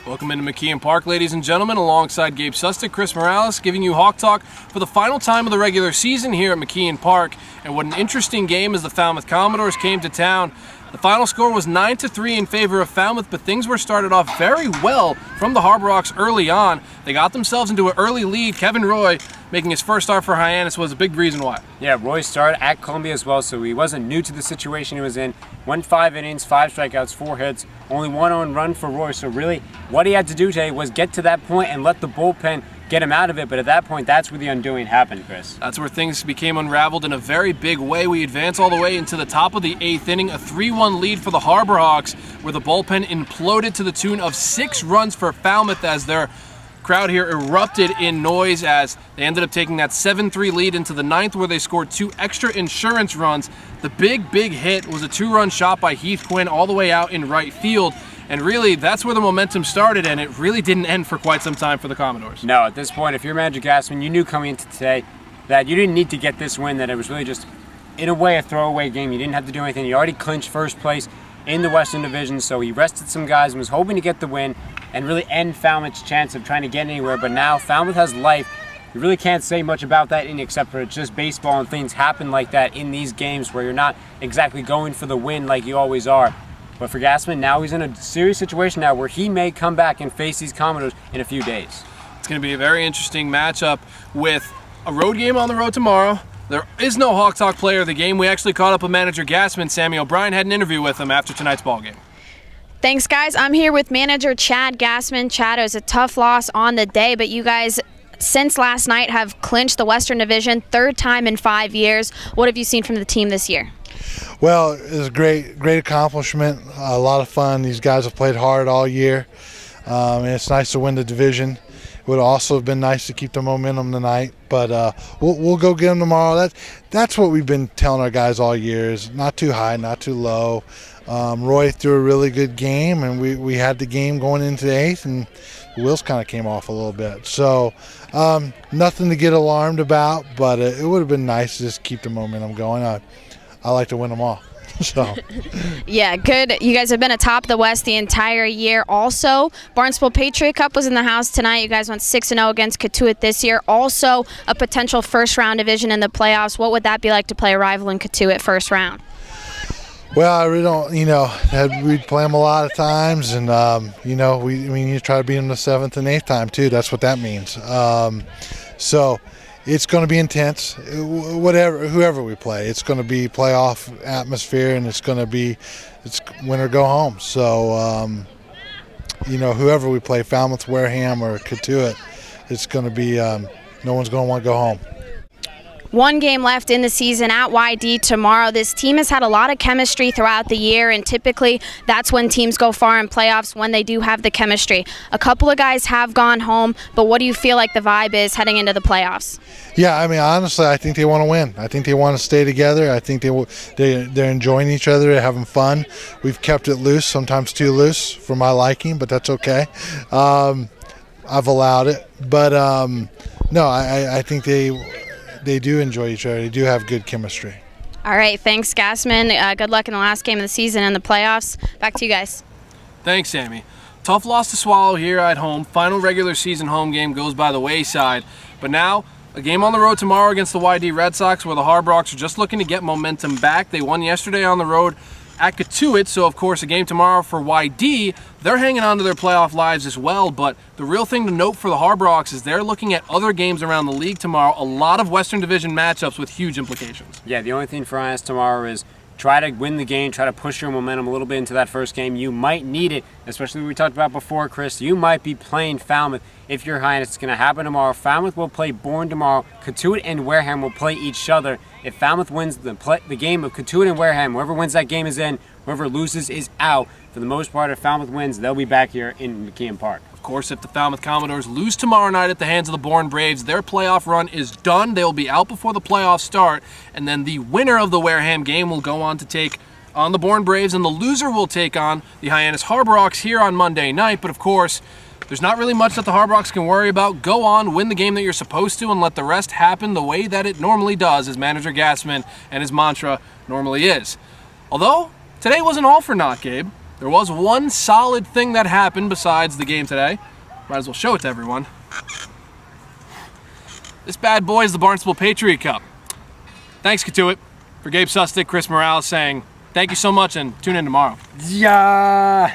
Welcome into McKeon Park, ladies and gentlemen, alongside Gabe Sustick, Chris Morales, giving you Hawk Talk for the final time of the regular season here at McKeon Park. And what an interesting game as the Falmouth Commodores came to town. The final score was 9-3 in favor of Falmouth, but things were started off very well from the Harbor Hawks early on. They got themselves into an early lead. Kevin Roy, making his first start for Hyannis, was a big reason why. Yeah, Roy started at Columbia as well, so he wasn't new to the situation he was in. Went 5 innings, 5 strikeouts, 4 hits, only 1 earned run for Roy. So really, what he had to do today was get to that point and let the bullpen get him out of it. But at that point, that's where the undoing happened, Chris. That's where things became unraveled in a very big way. We advance all the way into the top of the 8th inning, a 3-1 lead for the Harbor Hawks, where the bullpen imploded to the tune of 6 runs for Falmouth as their crowd here erupted in noise as they ended up taking that 7-3 lead into the 9th, where they scored 2 extra insurance runs. The big hit was a 2-run shot by Heath Quinn all the way out in right field. And really, that's where the momentum started, and it really didn't end for quite some time for the Commodores. No, at this point, if you're manager Gassman, you knew coming into today that you didn't need to get this win, that it was really just, in a way, a throwaway game. You didn't have to do anything. You already clinched first place in the Western Division, so he rested some guys and was hoping to get the win and really end Falmouth's chance of trying to get anywhere. But now Falmouth has life. You really can't say much about that inning except for it's just baseball, and things happen like that in these games where you're not exactly going for the win like you always are. But for Gassman, now he's in a serious situation now where he may come back and face these Commodores in a few days. It's going to be a very interesting matchup with a road game on the road tomorrow. There is no Hawk Talk player of the game. We actually caught up with manager Gassman. Sammy O'Brien had an interview with him after tonight's ballgame. Thanks, guys. I'm here with manager Chad Gassman. Chad, it was a tough loss on the day, but you guys, since last night, have clinched the Western Division, 3rd time in 5 years. What have you seen from the team this year? Well, it was a great accomplishment, a lot of fun. These guys have played hard all year, and it's nice to win the division. It would also have been nice to keep the momentum tonight, but we'll go get them tomorrow. That's what we've been telling our guys all year, is not too high, not too low. Roy threw a really good game, and we had the game going into the 8th, and the wheels kind of came off a little bit. So nothing to get alarmed about, but it would have been nice to just keep the momentum going. I like to win them all. So. Yeah, good. You guys have been atop the West the entire year. Also, Barnstable Patriot Cup was in the house tonight. You guys went 6-0 against Cotuit this year. Also, a potential first-round division in the playoffs. What would that be like to play a rival in Cotuit first round? Well, I really don't, we'd play them a lot of times, and, we need to try to beat them the 7th and 8th time, too. That's what that means. So it's going to be intense. Whoever we play, it's going to be playoff atmosphere, and it's win or go home. So, whoever we play, Falmouth, Wareham, or Cotuit, it's going to be no one's going to want to go home. 1 game left in the season at YD tomorrow. This team has had a lot of chemistry throughout the year, and typically that's when teams go far in playoffs, when they do have the chemistry. A couple of guys have gone home, but what do you feel like the vibe is heading into the playoffs? Yeah, honestly, I think they want to win. I think they want to stay together. I think they're enjoying each other, they're having fun. We've kept it loose, sometimes too loose for my liking, but that's okay. I've allowed it. But, no, I think they do enjoy each other. They do have good chemistry. All right, thanks, Gassman. Good luck in the last game of the season and the playoffs. Back to you guys. Thanks, Sammy. Tough loss to swallow here at home. Final regular season home game goes by the wayside. But now, a game on the road tomorrow against the YD Red Sox, where the Harbor Hawks are just looking to get momentum back. They won yesterday on the road at Cotuit, so of course a game tomorrow for YD. They're hanging on to their playoff lives as well, but the real thing to note for the Harbor Hawks is they're looking at other games around the league tomorrow, a lot of Western Division matchups with huge implications. Yeah, the only thing for us tomorrow is try to win the game, try to push your momentum a little bit into that first game. You might need it, especially what we talked about before, Chris. You might be playing Falmouth if you're Hyannis. It's going to happen tomorrow. Falmouth will play Bourne tomorrow. Cotuit and Wareham will play each other. If Falmouth wins the game of Cotuit and Wareham, whoever wins that game is in. Whoever loses is out. For the most part, if Falmouth wins, they'll be back here in McKeon Park. Of course, if the Falmouth Commodores lose tomorrow night at the hands of the Bourne Braves, their playoff run is done. They will be out before the playoffs start, and then the winner of the Wareham game will go on to take on the Bourne Braves, and the loser will take on the Hyannis Harbor Hawks here on Monday night. But of course, There's not really much that the Harbor Hawks can worry about. Go on, win the game that you're supposed to, and let the rest happen the way that it normally does, as manager Gassman and his mantra normally is. Although, today wasn't all for naught, Gabe. There was one solid thing that happened besides the game today. Might as well show it to everyone. This bad boy is the Barnstable Patriot Cup. Thanks, Katuit. For Gabe Sustick, Chris Morales saying, thank you so much and tune in tomorrow. Yeah.